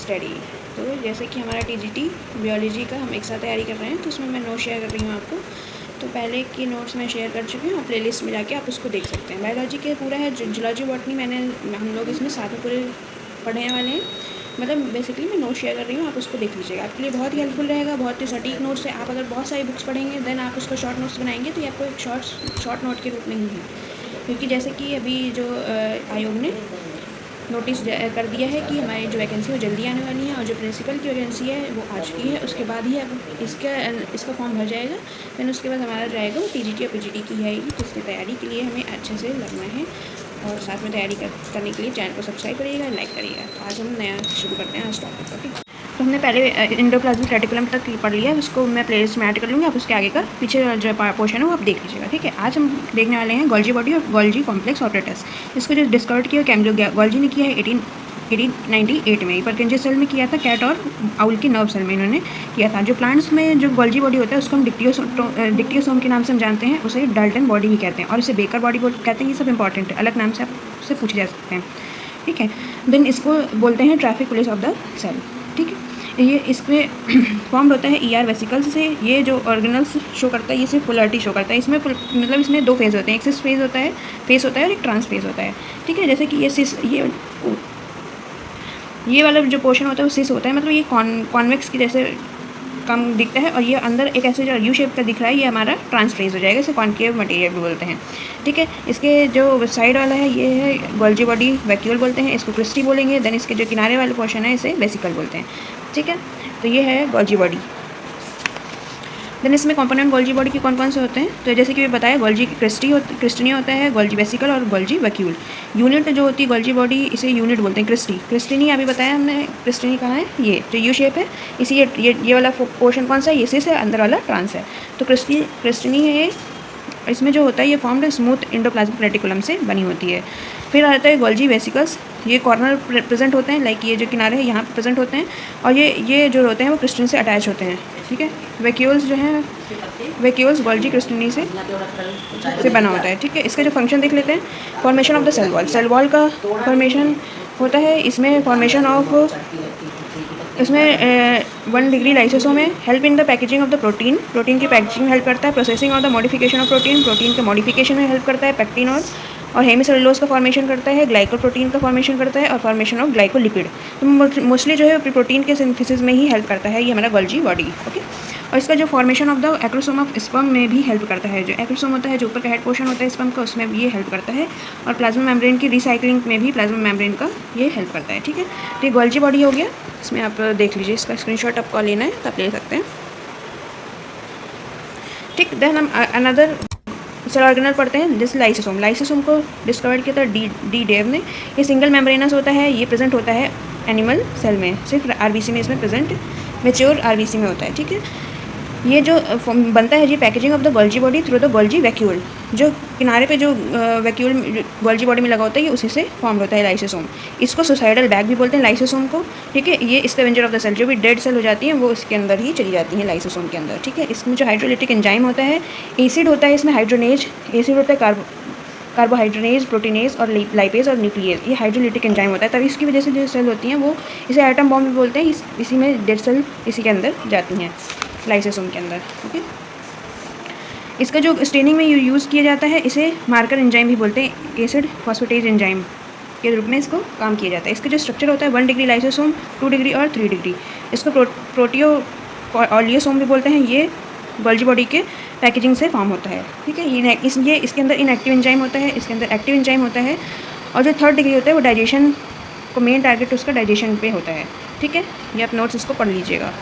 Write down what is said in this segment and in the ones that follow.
Study. तो जैसे कि हमारा टीजीटी बायोलॉजी का हम एक साथ तैयारी कर रहे हैं, तो उसमें मैं नोट शेयर कर रही हूँ आपको। तो पहले की नोट्स मैं शेयर कर चुकी हूँ, प्लेलिस्ट में जाके आप उसको देख सकते हैं। बायोलॉजी के पूरा है, जूलॉजी बॉटनी हम लोग इसमें साथ में पूरे पढ़ने वाले हैं। मतलब बेसिकली मैं नोट शेयर कर रही हूँ, आप उसको देख लीजिएगा, आपके लिए बहुत ही हेल्पफुल रहेगा, बहुत ही सटीक नोट्स है। आप अगर बहुत सारी बुक्स पढ़ेंगे देन आप उसको शॉर्ट नोट्स बनाएंगे, तो ये आपको एक शॉर्ट नोट के रूप में ही है। क्योंकि जैसे कि अभी जो आयोग ने नोटिस कर दिया है कि हमारी जो वैकेंसी वो जल्दी आने वाली है, और जो प्रिंसिपल की वैकेंसी है वो आ चुकी है। उसके बाद ही अब इसका फॉर्म भर जाएगा, फिर उसके बाद हमारा जाएगा वो टीजीटी और पीजीटी की आएगी। तो इसकी तैयारी के लिए हमें अच्छे से लगना है, और साथ में तैयारी करने के लिए चैनल को सब्सक्राइब करिएगा, लाइक करिएगा। तो आज हम नया शुरू करते हैं आज टॉपिक को, ठीक। तो हमने पहले एंडोप्लाज्मिक रेटिकुलम तक पढ़ लिया है, उसको मैं प्लेलिस्ट में ऐड कर लूँगी, आप उसके आगे का पीछे जो पोर्शन है वो आप देख लीजिएगा, ठीक है। आज हम देखने वाले हैं गोल्जी बॉडी और गोल्जी कॉम्प्लेक्स ऑपरेटस। इसको जो डिस्कवर किया कैमरो गोल्जी ने किया है 1898 में। परकिंजे सेल में किया था, कैट और आउल की नर्व सेल में इन्होंने किया था। जो प्लांट्स में जो गोल्जी बॉडी होता है उसको हम डिक्टियोसोम के नाम से हम जानते हैं, उसे डाल्टन बॉडी भी कहते हैं, और इसे बेकर बॉडी कहते हैं। ये सब इंपॉर्टेंट है, अलग नाम से आपसे पूछे जा सकते हैं, ठीक है। देन इसको बोलते हैं traffic police of the cell, ठीक है। ये इसमें फॉर्म होता है ER वेसिकल्स से। ये जो ऑर्गेनल्स शो करता है, ये सिर्फ पोलरिटी शो करता है। इसमें मतलब इसमें दो फेज होते हैं, एक सिस फेज होता है और एक ट्रांस फेज होता है, ठीक है। जैसे कि ये वाला जो पोर्शन होता है वो सिस होता है, मतलब ये कॉन्वेक्स की जैसे कम दिखता है, और ये अंदर एक ऐसे जो यू शेप का दिख रहा है, ये हमारा ट्रांसफेज हो जाएगा, इसे कॉन्केव मटेरियल भी बोलते हैं, ठीक है। इसके जो साइड वाला है ये है गोल्जी बॉडी वैक्यूल बोलते हैं, इसको क्रिस्टी बोलेंगे। देन इसके जो किनारे वाले पोर्शन है इसे वेसिकल बोलते हैं, ठीक है। तो ये है गोल्जी बॉडी। देन इसमें कंपोनेंट गोल्जी बॉडी के कौन कौन से होते हैं, तो जैसे कि मैं बताया, गोल्जी क्रिस्टनी होता है, गोल्जी वेसिकल और गोल्जी वैक्यूल। यूनिट जो होती है गोल्जी बॉडी, इसे यूनिट बोलते हैं। क्रिस्टनी अभी बताया हमने, क्रिस्टनी कहाँ है, ये जो यू शेप है, इसी ये वाला पोर्शन कौन सा है, ये सिस है, अंदर वाला ट्रांस है। तो क्रिस्टनी है ये। इसमें जो होता है ये फॉर्म्ड स्मूथ एंडोप्लाज्मिक रेटिकुलम से बनी होती है। फिर आता है गोल्जी वेसिकल्स, ये कॉर्नर प्रेजेंट होते हैं, लाइक ये जो किनारे हैं यहाँ प्रेजेंट होते हैं, और ये जो होते हैं वो क्रिस्टनी से अटैच होते हैं, ठीक है। वैक्यूल्स जो हैं, वैक्यूल्स गोल्जी क्रिस्टनी से बना होता है, ठीक है। इसका जो फंक्शन देख लेते हैं। Formation of the cell wall का फॉर्मेशन होता है। इसमें फॉर्मेशन ऑफ 1 डिग्री लाइसोसोम है। Help in the packaging of the protein की पैकेजिंग में हेल्प करता है। Processing of the modification of protein के मॉडिफिकेशन में हेल्प करता है। पैक्टिन और हेमिसेलुलोज का फॉर्मेशन करता है। ग्लाइकोप्रोटीन का फॉर्मेशन करता है, और फॉर्मेशन ऑफ ग्लाइकोलिपिड। तो मोस्टली जो है प्रोटीन के सिंथेसिस में ही हेल्प करता है ये हमारा गोल्जी बॉडी, ओके। और इसका जो formation of the acrosome of sperm में भी हेल्प करता है। जो एक्रोसोम होता है, जो ऊपर का हेड पोर्शन होता है स्पर्म का, उसमें ये हेल्प करता है। और प्लाज्मा मेम्ब्रेन की रिसाइकलिंग में भी प्लाज्मा मेम्ब्रेन का ये हेल्प करता है, ठीक है। तो ये गोल्जी बॉडी हो गया। इसमें आप देख लीजिए, इसका स्क्रीनशॉट आपको लेना है तो आप ले सकते हैं, ठीक। देन हम अनदर सेल ऑर्गेनल पढ़ते हैं, जैसे लाइसोसोम को डिस्कवर किया था डी डेव ने। ये सिंगल मेम्ब्रेनस होता है, ये प्रेजेंट होता है एनिमल सेल में, सिर्फ RBC में इसमें प्रेजेंट, मैच्योर RBC में होता है, ठीक है। ये जो बनता है जी packaging of the Golgi body through the Golgi vacuole. जो किनारे पे जो वैक्यूल गोल्जी बॉडी में लगा होता है, ये उसी से फॉर्म होता है लाइसोसोम। इसको सुसाइडल बैग भी बोलते हैं लाइसोसोम को, ठीक है। ये स्कैवेंजर ऑफ द सेल, जो भी डेड सेल हो जाती हैं वो इसके अंदर ही चली जाती हैं, लाइसोसोम के अंदर, ठीक है। इसमें जो हाइड्रोलिटिक एंजाइम होता है, एसिड होता है इसमें, हाइड्रोनेज एसिड होता है, कार्बोहाइड्रोनेज, प्रोटीनेज और लाइपेज और न्यूक्लियस, ये हाइड्रोलिटिक एंजाइम होता है। तभी इसकी वजह से जो सेल होती हैं वो इसे एटम बॉम्ब भी बोलते हैं। इसी में डेड सेल इसी के अंदर जाती हैं, लाइसोसोम के अंदर, ओके। इसका जो स्टेनिंग में यूज़ किया जाता है, इसे मार्कर एंजाइम भी बोलते हैं, एसिड फॉस्फेटेज एंजाइम के रूप में इसको काम किया जाता है। इसका जो स्ट्रक्चर होता है 1 डिग्री लाइसोसोम, 2 डिग्री और 3 डिग्री। इसको प्रोटियोलियोसोम भी बोलते हैं। ये गोल्जी बॉडी के पैकेजिंग से फॉर्म होता है, ठीक है। ये इसके अंदर इनएक्टिव एंजाइम होता है, इसके अंदर एक्टिव एंजाइम होता है। और जो 3rd डिग्री होता है वो डाइजेशन को, मेन टारगेट उसका डाइजेशन पे होता है, ठीक है। ये आप नोट्स इसको पढ़ लीजिएगा।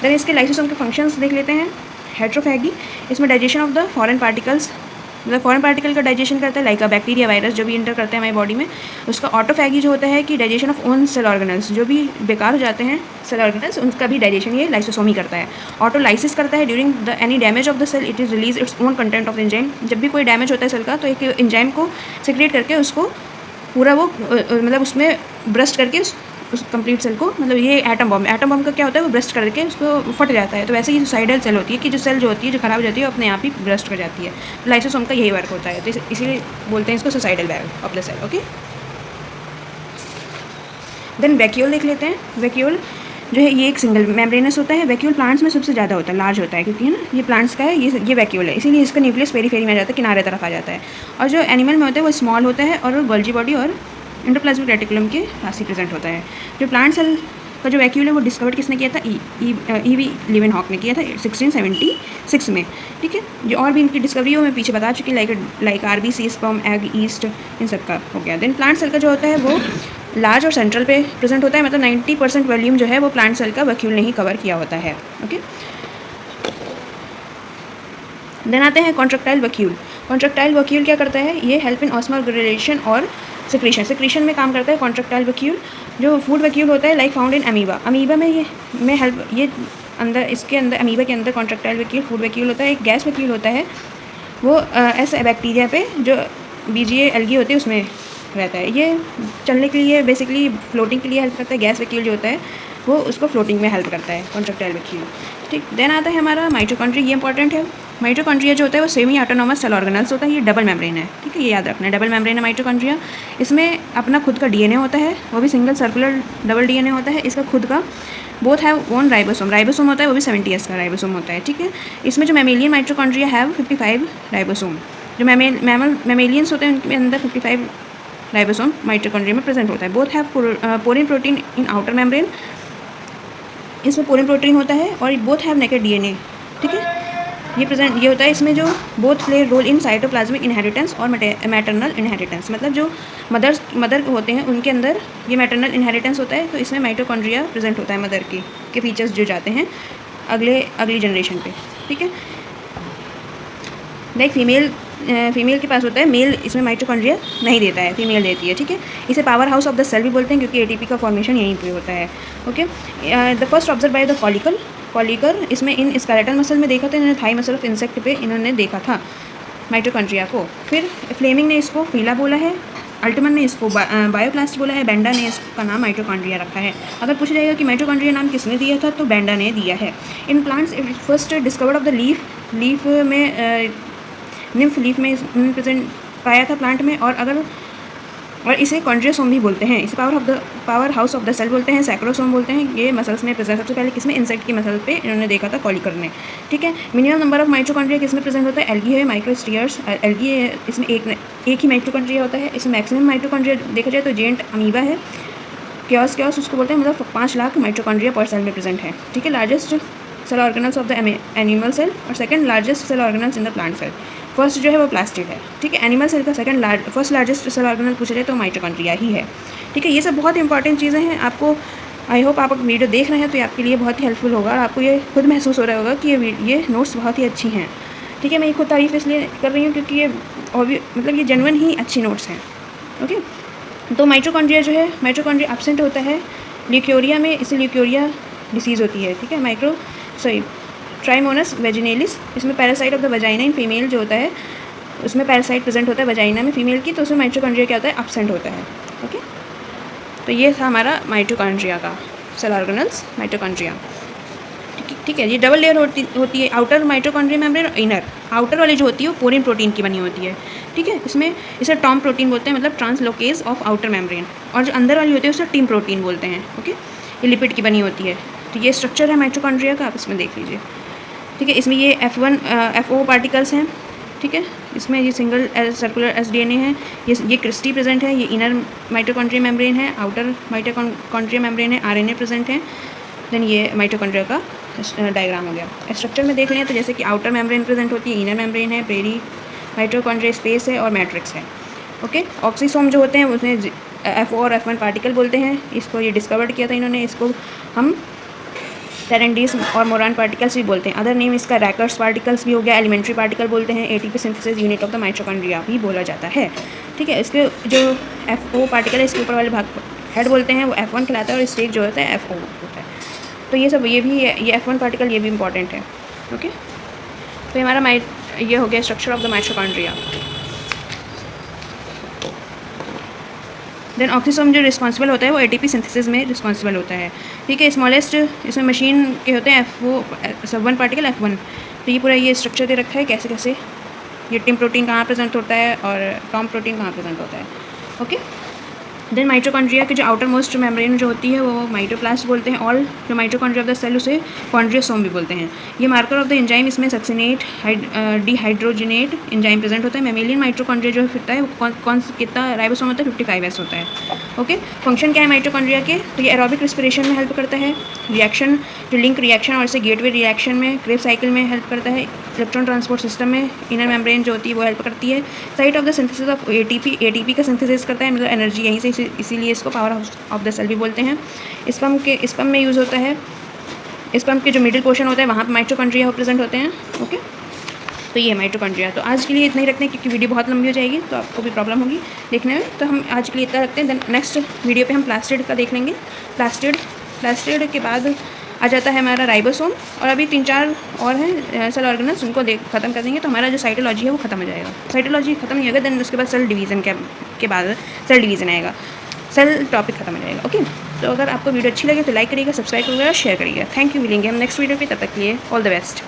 देन इसके लाइसोसोम के फंक्शंस देख लेते हैं। हेट्रोफैगी, इसमें digestion of the foreign particles, मतलब फॉरेन पार्टिकल का डाइजेशन करता है, लाइक बैक्टीरिया वायरस जो भी इंटर करते हैं हमारी बॉडी में। उसका ऑटोफैगी जो होता है कि digestion of own cell organelles, जो भी बेकार हो जाते हैं सेल ऑर्गेनल्स, उनका भी डाइजेशन ये लाइसोसोम ही करता है। ऑटोलाइसिस करता है, during the any damage of the cell it is release its own content of enzyme. जब भी कोई डैमेज होता है सेल का, तो एक एंजाइम को सिक्रेट करके उसको पूरा वो मतलब उसमें ब्रस्ट करके उस कंप्लीट सेल को, मतलब ये एटम बॉम्ब का क्या होता है, वो ब्रस्ट करके उसको फट जाता है। तो वैसे ही सुसाइडल सेल होती है कि जो सेल जो होती है, जो खराब हो जाती है, वो अपने आप ही ब्रस्ट कर जाती है। तो लाइसोसोम का यही वर्क होता है, तो इसीलिए बोलते हैं इसको suicidal bag of the cell, okay. Then vacuole देख लेते हैं। वैक्यूल जो है ये एक सिंगल मेम्ब्रेनस होता है। वैक्यूल प्लांट्स में सबसे ज़्यादा होता है, लार्ज होता है, क्योंकि है ना ये प्लांट्स का है, ये वैक्यूल है, इसीलिए इसका न्यूक्लियस पेरीफेरी में आ जाता है, किनारे तरफ आ जाता है। और जो एनिमल में होता है वो स्मॉल होता है और गोल्जी बॉडी और एंडोप्लाज्मिक रेटिकुलम के पास ही प्रेजेंट होता है। जो प्लांट सेल का जो वैक्यूल है वो डिस्कवर किसने किया था? ईवी लीवेनहॉक ने किया था 1676 में। ठीक है, जो और भी इनकी डिस्कवरी हो मैं पीछे बता चुकी, like RBC, sperm, egg, yeast, इन सब का हो गया। देन प्लांट सेल का जो होता है वो लार्ज और सेंट्रल पे प्रेजेंट होता है, मतलब 90% वॉल्यूम जो है वो प्लांट सेल का वैक्यूल ने ही कवर किया होता है। ओके, देन आते हैं कॉन्ट्रैक्टाइल वैक्यूल। कॉन्ट्रैक्टाइल वैक्यूल क्या करता है? ये हेल्प इन ऑस्मोरेगुलेशन और सिक्रीशन में काम करता है कॉन्ट्रैक्टाइल वैक्यूल। जो फूड वैक्यूल होता है लाइक फाउंड इन अमीबा में ये अंदर, इसके अंदर अमीबा के अंदर कॉन्ट्रैक्टाइल वैक्यूल फूड वैक्यूल होता है। एक गैस वैक्यूल होता है, वो ऐसे बैक्टीरिया पे जो बीजीए एल्गी होती है उसमें रहता है। ये चलने के लिए बेसिकली फ्लोटिंग के लिए हेल्प करता है। गैस वैक्यूल जो होता है वो उसको फ्लोटिंग में हेल्प करता है, कॉन्ट्रैक्टाइल वैक्यूल। ठीक, देन आता है हमारा माइटोकॉन्ड्रिया। ये इंपॉर्टेंट है। माइटोकॉन्ड्रिया जो होता है वो सेमी ऑटोनोमस सेल ऑर्गेनल्स होता है। ये डबल मेम्ब्रेन है, ठीक है, ये याद रखना है, डबल मेम्ब्रेन है माइटोकॉन्ड्रिया। इसमें अपना खुद का डीएनए होता है, वो भी सिंगल सर्कुलर डबल डीएनए होता है। इसका खुद का बोथ हैव ओन राइबोसोम होता है, वो भी 70S का राइबोसोम होता है। ठीक है, इसमें जो मैमेलियन माइटोकॉन्ड्रिया हैव 55 राइबोसोम। जो मैमेलियंस होते हैं उनके अंदर 55 राइबोसोम माइटोकॉन्ड्रिया में प्रेजेंट होता है। Both have porin protein in outer membrane, इसमें पोरिन प्रोटीन होता है, और बोथ हैव नेकेड डीएनए। ठीक है, ये होता है इसमें जो both play role in cytoplasmic inheritance और मैटरनल इनहेरिटेंस, मतलब जो मदर होते हैं उनके अंदर ये मैटरनल इनहेरिटेंस होता है, तो इसमें माइटोकॉन्ड्रिया प्रेजेंट होता है मदर के फीचर्स जो जाते हैं अगली जनरेशन पे। ठीक है, लाइक फीमेल के पास होता है, मेल इसमें माइटोकॉन्ड्रिया नहीं देता है, फीमेल देती है। ठीक है, इसे powerhouse of the cell भी बोलते हैं क्योंकि एटीपी का फॉर्मेशन यहीं पे होता है। Okay, the first observe by the Kolliker, इसमें इन स्केलेटल मसल में देखा था इन्होंने, थाई मसल ऑफ इंसेक्ट पे इन्होंने देखा था माइटोकॉन्ड्रिया को। फिर फ्लेमिंग ने इसको फीला बोला है, अल्टमन ने इसको बायोप्लास्ट बोला है, बेंडा ने इसका नाम माइटोकॉन्ड्रिया रखा है। अगर पूछा जाएगा कि माइटोकॉन्ड्रिया नाम किसने दिया था, तो बेंडा ने दिया है। In plants first discovered of the leaf में निम्फ लीफ में प्रेजेंट पाया था प्लांट में, और इसे कॉन्ड्रियोसोम भी बोलते हैं। इसे powerhouse of the cell बोलते हैं, सैक्रोसोम बोलते हैं। ये मसल्स में प्रेजेंट, सबसे पहले किसमें? इंसेक्ट की मसल पे इन्होंने देखा था कॉलिकर ने। ठीक है, मिनिमम नंबर ऑफ माइटोकॉन्ड्रिया किसमें प्रेजेंट होता है? एल्गी है, माइक्रोस्टीयर्स एल्गी है, इसमें एक ही माइटोकॉन्ड्रिया होता है। इसमें मैक्सिमम माइटोकॉन्ड्रिया देखा जाए तो जेंट अमीबा है, क्योस उसको बोलते हैं, मतलब 5 लाख माइटोकॉन्ड्रिया पर सेल में प्रेजेंट है। ठीक है, largest cell organelles of the animal cell और second largest cell organelles in the plant cell. First जो है वो प्लास्टिड है। ठीक है, एनिमल सेल का फर्स्ट लार्जेस्ट सेल ऑर्गेनल पूछा जाए तो माइटोकॉन्ड्रिया ही है। ठीक है, ये सब बहुत इंपॉर्टेंट चीज़ें हैं। आपको आई होप आप वीडियो देख रहे हैं तो ये आपके लिए बहुत ही हेल्पफुल होगा और आपको ये खुद महसूस हो रहा होगा कि ये नोट्स बहुत ही अच्छी हैं। ठीक है, मैं ये खुद तारीफ इसलिए कर रही हूँ क्योंकि मतलब ये जेन्युइन ही अच्छी नोट्स हैं। ओके, तो माइटोकॉन्ड्रिया जो है, माइटोकॉन्ड्रिया एब्सेंट होता है ल्यूकोरिया में, इसे ल्यूकोरिया डिसीज़ होती है। ठीक है, ट्राइमोनस वेजिनेलिस, इसमें parasite of the vagina in female जो होता है उसमें पैरासाइट प्रेजेंट होता है वजाइना में फीमेल की, तो उसमें माइटोकॉन्ड्रिया क्या होता है? एब्सेंट होता है। ओके, तो ये था हमारा माइटोकॉन्ड्रिया का सेल ऑर्गेनल्स, माइटोकॉन्ड्रिया। ठीक है, ये डबल लेयर होती है, आउटर माइटोकॉन्ड्रिया मेम्ब्रेन और इनर। आउटर वाली जो होती है वो पोरिन प्रोटीन की बनी होती है। ठीक है, इसे टॉम प्रोटीन बोलते हैं, मतलब ट्रांसलोकेज ऑफ आउटर मेम्ब्रेन, और जो अंदर वाली होती है उसे टिम प्रोटीन बोलते हैं। ओके, ये लिपिड की बनी होती है। तो ये स्ट्रक्चर है माइटोकॉन्ड्रिया का, आप इसमें देख लीजिए। ठीक है, इसमें ये FO पार्टिकल्स हैं। ठीक है, इसमें ये सिंगल सर्कुलर SDNA है, ये क्रिस्टी प्रेजेंट है, ये इनर माइटोकॉन्ड्रिया मेम्ब्रेन है, आउटर माइटोकॉन्ड्रिया मेम्ब्रेन है, RNA प्रेजेंट है। देन ये माइटोकॉन्ड्रिया का डायग्राम हो गया। स्ट्रक्चर में देख लें तो जैसे कि आउटर मेम्ब्रेन प्रेजेंट होती है, इनर मेम्ब्रेन है, पेरी माइटोकॉन्ड्रिया स्पेस है और मैट्रिक्स है। ओके, ऑक्सीसोम जो होते हैं उसमें FO और F1 पार्टिकल बोलते हैं। इसको ये डिस्कवर्ड किया था इन्होंने, इसको हम टेरेंडीज और मोरान पार्टिकल्स भी बोलते हैं। अदर नेम इसका रैकर्स पार्टिकल्स भी हो गया, एलिमेंट्री पार्टिकल बोलते हैं, ATP synthesis unit of the mitochondria भी बोला जाता है। ठीक है, इसके जो FO पार्टिकल है इसके ऊपर वाले भाग हेड बोलते हैं, वो F1 कहलाता है, और स्टेज जो होता है FO होता है। तो ये सब ये F1 पार्टिकल ये भी इंपॉर्टेंट है। ओके, तो हमारा ये हो गया structure of the mitochondria. Then oxysome जो रिस्पॉन्सिबल होता है वो ATP सिंथेसिस में रिस्पॉन्सिबल होता है। ठीक है, स्मॉलेस्ट इसमें मशीन के होते हैं F1 पार्टिकल F1। तो ये पूरा ये स्ट्रक्चर दे रखा है कैसे कैसे ये टिम प्रोटीन कहाँ प्रेजेंट होता है और टॉम प्रोटीन कहाँ प्रेजेंट होता है। ओके, देन माइटोकॉन्ड्रिया की जो आउटर मोस्ट मेम्ब्रेन जो होती है वो माइटोप्लास्ट बोलते हैं, और जो माइटोकॉन्ड्रिया ऑफ द सेल उसे कॉन्ड्रियोसोम भी बोलते हैं। ये मार्कर ऑफ द एंजाइम, इसमें सक्सिनेट डिहाइड्रोजिनेट एंजाइम प्रेजेंट होता है। मेमेलियन माइटोकॉन्ड्रिया जो होता है वो कौन कितना राइबोसोम होता है, 55S होता है। ओके, फंक्शन क्या है माइटोकॉन्ड्रिया के, तो ये एरोबिक रिस्पिरेशन में हेल्प करता है, रिएक्शन जो लिंक रिएक्शन और इसे गेटवे रिएक्शन में क्रेब्स साइकिल में हेल्प करता है, इलेक्ट्रॉन ट्रांसपोर्ट सिस्टम में इनर मेम्ब्रेन जो होती है वो हेल्प करती है, site of the synthesis of ATP का सिंथेसिस करता है, मतलब एनर्जी यहीं से, इसीलिए इसको पावर ऑफ द सेल भी बोलते हैं। स्पर्म में यूज़ होता है, स्पर्म के जो मिडिल पोर्शन होता है वहाँ पर माइटोकॉन्ड्रिया प्रेजेंट होते हैं। ओके, तो ये माइटोकॉन्ड्रिया। तो आज के लिए इतना ही रखते हैं क्योंकि वीडियो बहुत लंबी हो जाएगी तो आपको भी प्रॉब्लम होगी देखने में, तो हम आज के लिए इतना रखते हैं। देन नेक्स्ट वीडियो पे हम प्लास्टिड का देख लेंगे। प्लास्टिड के बाद आ जाता है हमारा राइबोसोम, और अभी 3-4 और हैं सेल ऑर्गेनल्स, उनको ख़त्म कर देंगे तो हमारा जो साइटोलॉजी है वो ख़त्म हो जाएगा। साइटोलॉजी ख़त्म नहीं होगा, देन उसके बाद सेल डिवीज़न के बाद सेल डिवीज़न आएगा, सेल टॉपिक ख़त्म हो जाएगा। ओके, तो अगर आपको वीडियो अच्छी लगे तो लाइक करिएगा, सब्सक्राइब करिएगा, शेयर करिएगा। थैंक यू, मिलेंगे हम नेक्स्ट वीडियो पे, तब तक के लिए ऑल द बेस्ट।